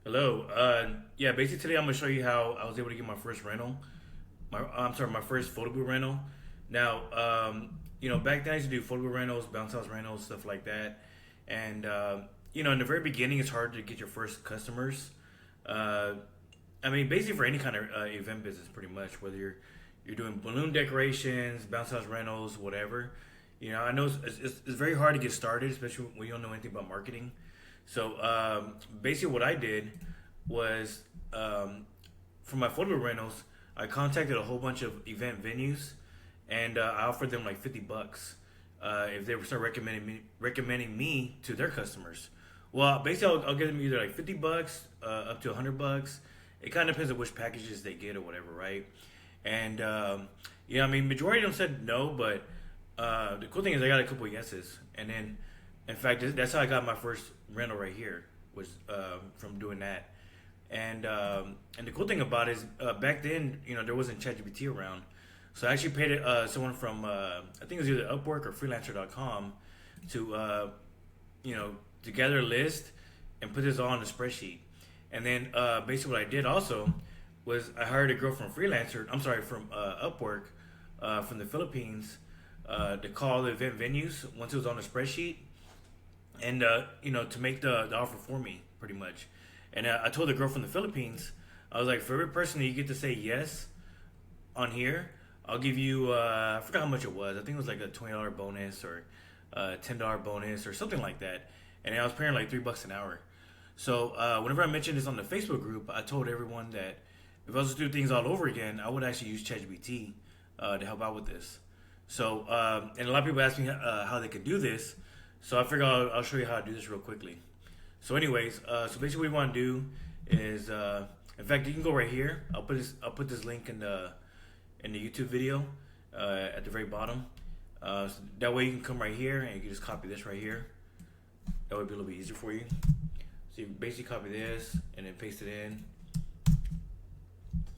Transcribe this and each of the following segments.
Hello. Yeah, basically today I'm gonna show you how I was able to get my first rental. My first photo booth rental. Now, back then I used to do photo booth rentals, bounce house rentals, stuff like that. And in the very beginning, it's hard to get your first customers. Uh, basically for any kind of event business, pretty much, whether you're doing balloon decorations, bounce house rentals, whatever. I know it's very hard to get started, especially when you don't know anything about marketing. So basically, what I did was for my photo rentals, I contacted a whole bunch of event venues, and I offered them like $50 if they would start recommending me to their customers. Well, basically, I'll give them either like $50 up to $100. It kind of depends on which packages they get or whatever, right? And majority of them said no, but the cool thing is I got a couple of yeses, and then in fact that's how I got my first rental right here was from doing that. And the cool thing about it is back then there wasn't ChatGPT around, so I actually paid someone from I think it was either Upwork or Freelancer.com to to gather a list and put this all on a spreadsheet. And then basically what I did also was I hired a girl from from Upwork from the Philippines to call the event venues once it was on the spreadsheet, and to make the offer for me pretty much. And I told the girl from the Philippines, I was like, for every person that you get to say yes on here, I'll give you I forgot how much it was. I think it was like a $20 bonus or $10 bonus or something like that. And I was paying like $3 an hour. So whenever I mentioned this on the Facebook group, I told everyone that if I was to do things all over again, I would actually use ChatGPT to help out with this. So and a lot of people ask me how they can do this. So I figured I'll show you how to do this real quickly. So anyways, so basically what you want to do is, in fact, you can go right here. I'll put this link in the YouTube video at the very bottom. So that way you can come right here and you can just copy this right here. That would be a little bit easier for you. So you basically copy this and then paste it in.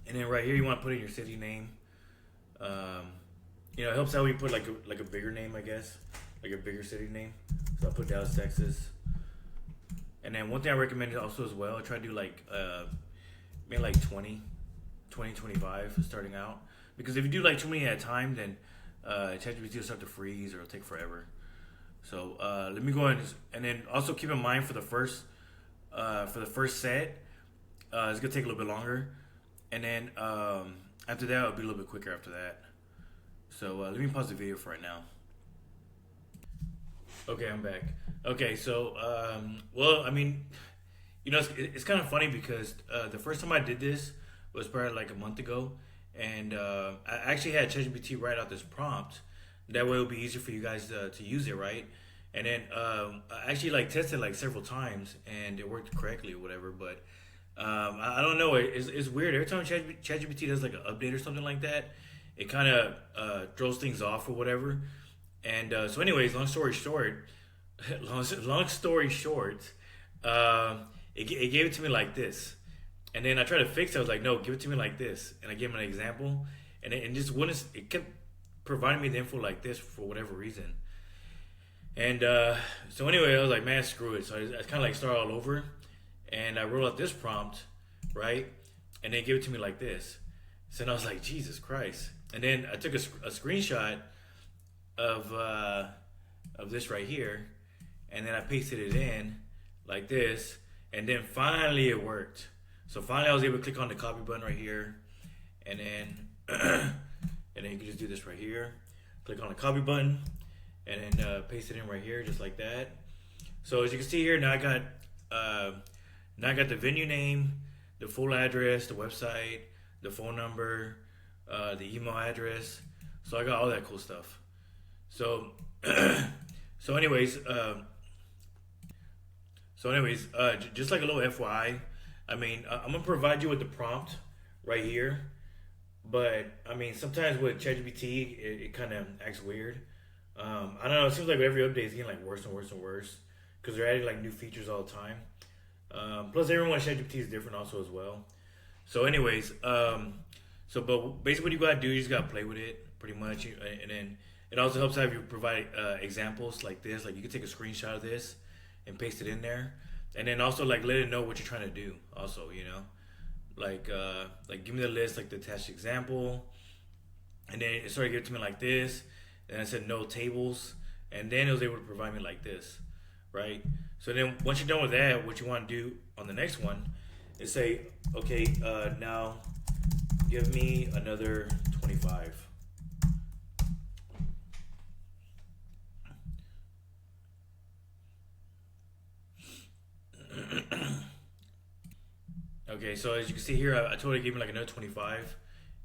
And then right here you want to put in your city name. It helps out when you put like a bigger name, I guess, like a bigger city name. So I'll put Dallas, Texas. And then one thing I recommend also as well, try to do maybe like 20, 25 starting out. Because if you do like too many at a time, then ChatGPT will start to freeze or it'll take forever. So let me go ahead and then also keep in mind for the first set, it's gonna take a little bit longer, and then after that it'll be a little bit quicker after that. So let me pause the video for right now. Okay, I'm back. Okay, so it's kind of funny because the first time I did this was probably like a month ago, and I actually had ChatGPT write out this prompt. That way, it'll be easier for you guys to use it, right? And then I actually tested like several times, and it worked correctly or whatever. But I don't know. It's weird. Every time ChatGPT does like an update or something like that, it kind of throws things off or whatever. And so, anyways, long story short, it gave it to me like this. And then I tried to fix it. I was like, no, give it to me like this. And I gave him an example, and it just wouldn't. It kept providing me the info like this for whatever reason. And so anyway, I was like, man, screw it. So I kind of like started all over, and I wrote out this prompt, right? And they gave it to me like this. So then I was like, Jesus Christ. And then I took a screenshot of this right here, and then I pasted it in like this, and then finally it worked. So finally I was able to click on the copy button right here, and then and then you can just do this right here. Click on the copy button, and then paste it in right here, just like that. So as you can see here, now I got the venue name, the full address, the website, the phone number, the email address. So I got all that cool stuff. So anyways, just like a little FYI, I'm gonna provide you with the prompt right here. But sometimes with ChatGPT, it kind of acts weird. I don't know. It seems like every update is getting like worse and worse and worse because they're adding like new features all the time. Plus, everyone's ChatGPT is different also as well. So, anyways, but basically, what you gotta do, you just gotta play with it pretty much, and then it also helps if you provide examples like this. Like you can take a screenshot of this and paste it in there, and then also like let it know what you're trying to do. Also, like give me the list, like the attached example, and then it started giving it to me like this. And I said no tables, and then it was able to provide me like this, right? So then once you're done with that, what you want to do on the next one is say, okay, now give me another 25. Okay, so as you can see here, I told it to give me like another 25,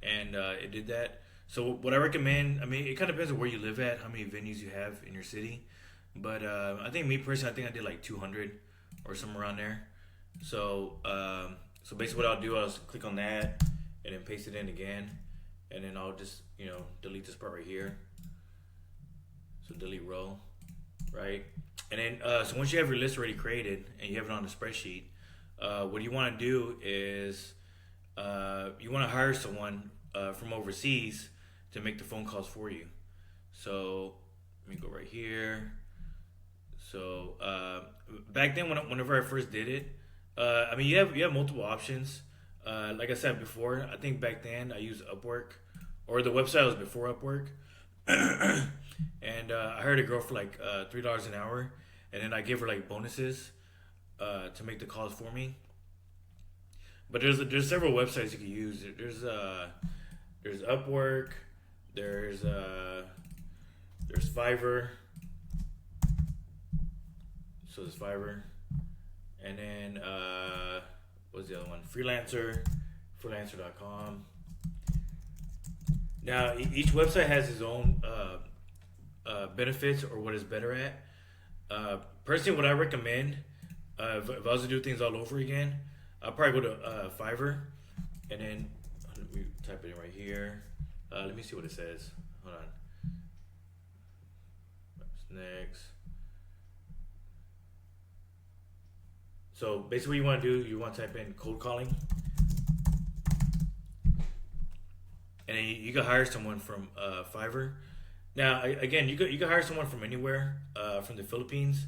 and it did that. So what I recommend, I mean, it kind of depends on where you live at, how many venues you have in your city. But I think me personally, I think I did like 200 or somewhere around there. So basically what I'll do, I'll just click on that and then paste it in again. And then I'll just, delete this part right here. So delete row, right? And then, so once you have your list already created and you have it on the spreadsheet, what you want to do is you want to hire someone from overseas to make the phone calls for you. So let me go right here. So back then, whenever I first did it, I mean, you have multiple options. Like I said before, I think back then I used Upwork, or the website was before Upwork, and I hired a girl for like $3 an hour, and then I gave her like bonuses to make the calls for me. But there's several websites you can use. There's Upwork, there's Fiverr. So there's Fiverr, and then what's the other one? Freelancer.com. Now each website has its own benefits or what it's better at. Personally, what I recommend, if I was to do things all over again, I'll probably go to Fiverr, and then let me type it in right here. Let me see what it says. Hold on. What's next? So basically, what you want to do, you want to type in cold calling, and then you can hire someone from Fiverr. Now, again, you can hire someone from anywhere, from the Philippines,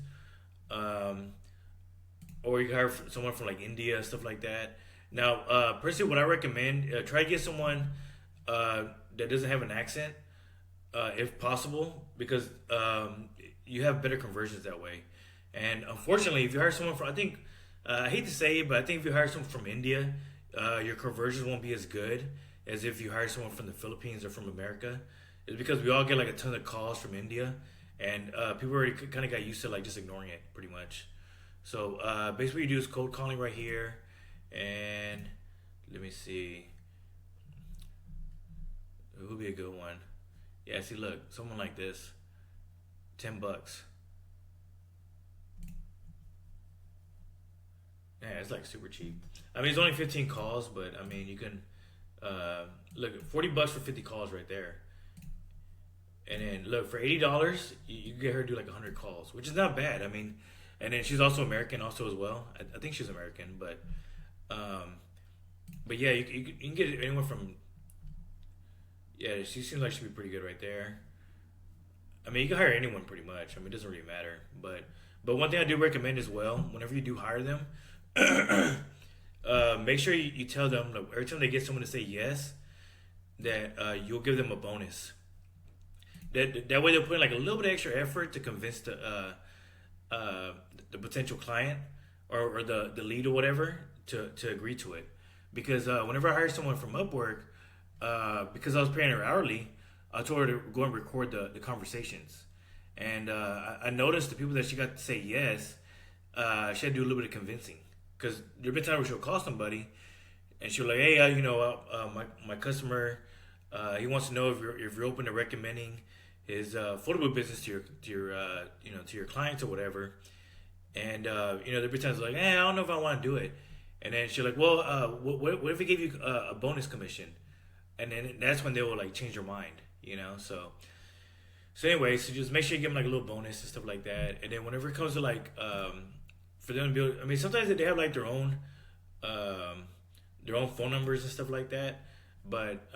or you can hire someone from like India, stuff like that. Now, personally, what I recommend, try to get someone that doesn't have an accent, if possible, because you have better conversions that way. And unfortunately, if you hire someone from, I hate to say it, but I think if you hire someone from India, your conversions won't be as good as if you hire someone from the Philippines or from America. It's because we all get like a ton of calls from India, and people already kind of got used to like just ignoring it pretty much. So basically, what you do is cold calling right here, and let me see, it would be a good one. Yeah, see, look, someone like this, $10. Yeah, it's like super cheap. I mean, it's only 15 calls, but I mean, you can look, $40 for 50 calls right there. And then look, for $80, you can get her to do like 100 calls, which is not bad. I mean, and then she's also American, also as well. I think she's American, but yeah, you can get anyone from. Yeah, she seems like she'd be pretty good right there. I mean, you can hire anyone pretty much. I mean, it doesn't really matter. But one thing I do recommend as well, whenever you do hire them, make sure you tell them, like, every time they get someone to say yes, that you'll give them a bonus. That way they'll put in like a little bit of extra effort to convince the potential client or the lead or whatever to agree to it. Because whenever I hired someone from Upwork, because I was paying her hourly, I told her to go and record the conversations. And I noticed the people that she got to say yes, she had to do a little bit of convincing. Because there have been times where she'll call somebody and she'll like, hey, my customer, he wants to know if you're open to recommending his photo booth business to your clients or whatever. And there'll be times like, I don't know if I want to do it. And then she's like, well, what if we gave you a bonus commission? And then that's when they will like change their mind, So anyway, so just make sure you give them like a little bonus and stuff like that. And then whenever it comes to like for them to be able, I mean, sometimes they have like their own phone numbers and stuff like that. But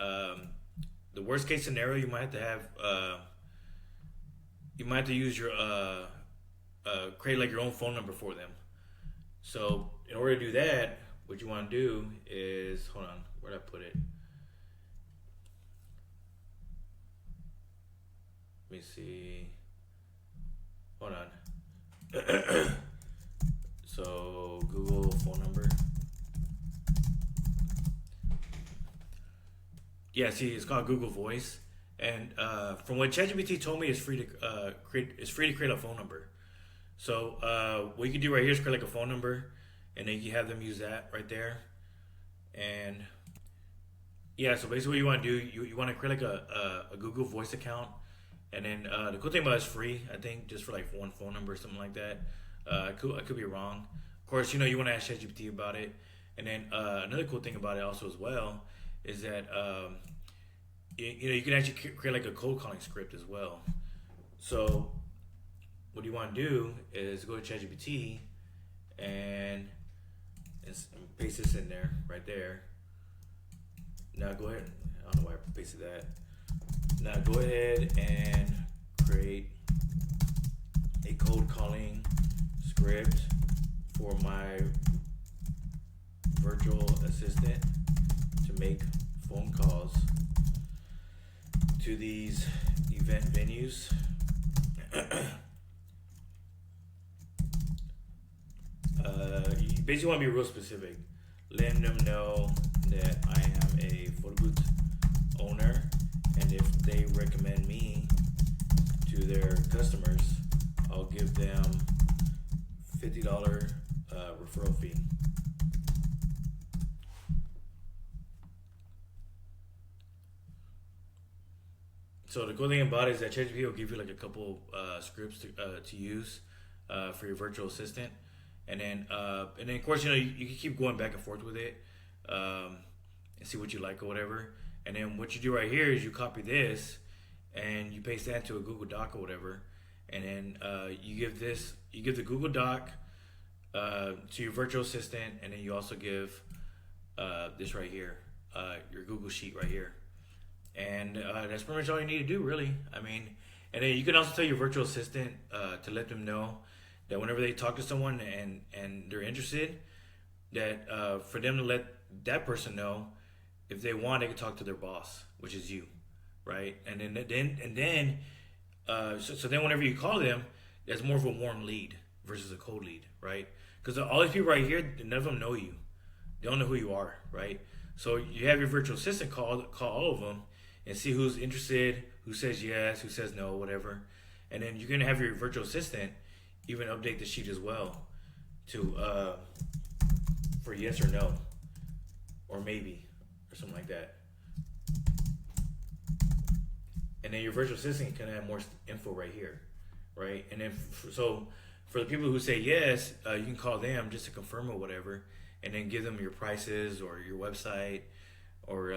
the worst case scenario, you might have to use your create like your own phone number for them. So in order to do that, what you want to do is, hold on, where did I put it? Let me see. Hold on. So Google phone number. Yeah, see, it's called Google Voice, and from what ChatGPT told me, it's free to create. It's free to create a phone number. So what you can do right here is create like a phone number, and then you have them use that right there. And yeah, so basically what you want to do, you want to create like a Google Voice account, and then the cool thing about it's free, I think, just for like one phone number or something like that. I could be wrong. Of course, you want to ask ChatGPT about it, and then another cool thing about it also as well is that you can actually create like a cold calling script as well. So what you want to do is go to ChatGPT and paste this in there, right there. Now go ahead. I don't know why I pasted that. Now go ahead and create a cold calling script for my virtual assistant to make phone calls to these event venues. You basically want to be real specific. Letting them know that I am a photo booth owner, and if they recommend me to their customers, I'll give them $50 referral fee. So the cool thing about it is that ChatGPT will give you like a couple scripts to use for your virtual assistant, and then of course you can keep going back and forth with it and see what you like or whatever. And then what you do right here is you copy this and you paste that into a Google Doc or whatever, and then you give the Google Doc to your virtual assistant, and then you also give this right here, your Google Sheet right here. And that's pretty much all you need to do, really. I mean, and then you can also tell your virtual assistant to let them know that whenever they talk to someone and they're interested, that for them to let that person know, if they want, they can talk to their boss, which is you, right? And then so then whenever you call them, that's more of a warm lead versus a cold lead, right? Because all these people right here, none of them know you. They don't know who you are, right? So you have your virtual assistant call all of them and see who's interested, who says yes, who says no, whatever. And then you're gonna have your virtual assistant even update the sheet as well to for yes or no, or maybe, or something like that. And then your virtual assistant can add more info right here, right? And then so for the people who say yes, you can call them just to confirm or whatever, and then give them your prices or your website or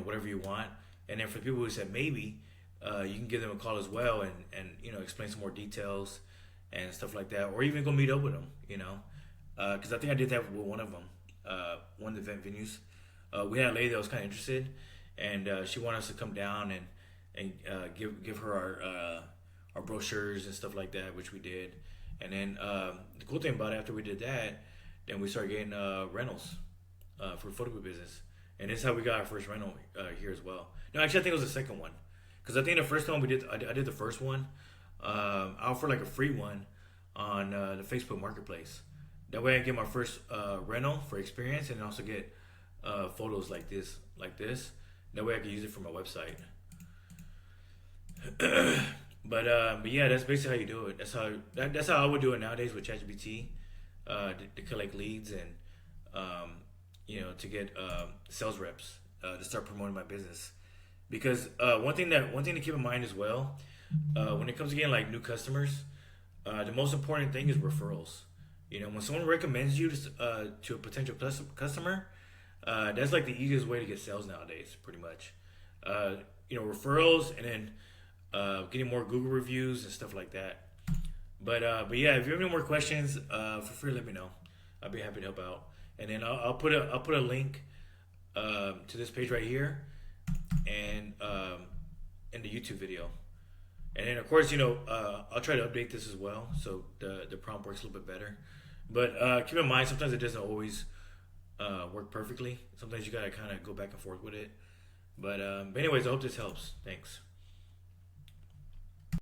whatever you want. And then for people who said maybe, you can give them a call as well and explain some more details and stuff like that, or even go meet up with them. Because I think I did that with one of them, one of the event venues. We had a lady that was kind of interested, and she wanted us to come down and give her our brochures and stuff like that, which we did. And then the cool thing about it, after we did that, then we started getting rentals for photo booth business. And this is how we got our first rental here as well. No, actually, I think it was the second one. Because I think the first one I did the first one. I offered like a free one on the Facebook Marketplace. That way I get my first rental for experience, and also get photos like this. That way I can use it for my website. But yeah, that's basically how you do it. That's how I would do it nowadays with ChatGPT to collect leads and to get sales reps to start promoting my business. Because one thing to keep in mind as well, when it comes to getting like new customers, the most important thing is referrals. When someone recommends you to a potential customer, that's like the easiest way to get sales nowadays, pretty much. Referrals, and then getting more Google reviews and stuff like that. But yeah, if you have any more questions, feel free to let me know. I'll be happy to help out. And then I'll put a link to this page right here, and in the YouTube video. And then of course I'll try to update this as well, so the prompt works a little bit better. But keep in mind, sometimes it doesn't always work perfectly. Sometimes you gotta kind of go back and forth with it. But anyways, I hope this helps. Thanks.